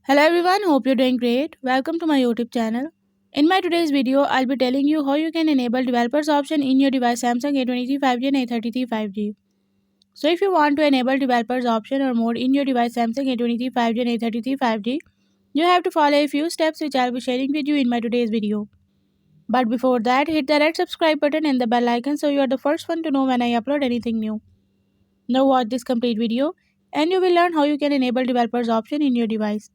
Hello everyone, hope you're doing great. Welcome to my YouTube channel. In my today's video, I'll be telling you how you can enable developers option in your device Samsung A23 5G and A33 5G. So if you want to enable developers option or mode in your device Samsung A23 5G and A33 5G, you have to follow a few steps which I'll be sharing with you in my today's video. But before that, hit the red subscribe button and the bell icon so you are the first one to know when I upload anything new. Now watch this complete video and you will learn how you can enable developers option in your device.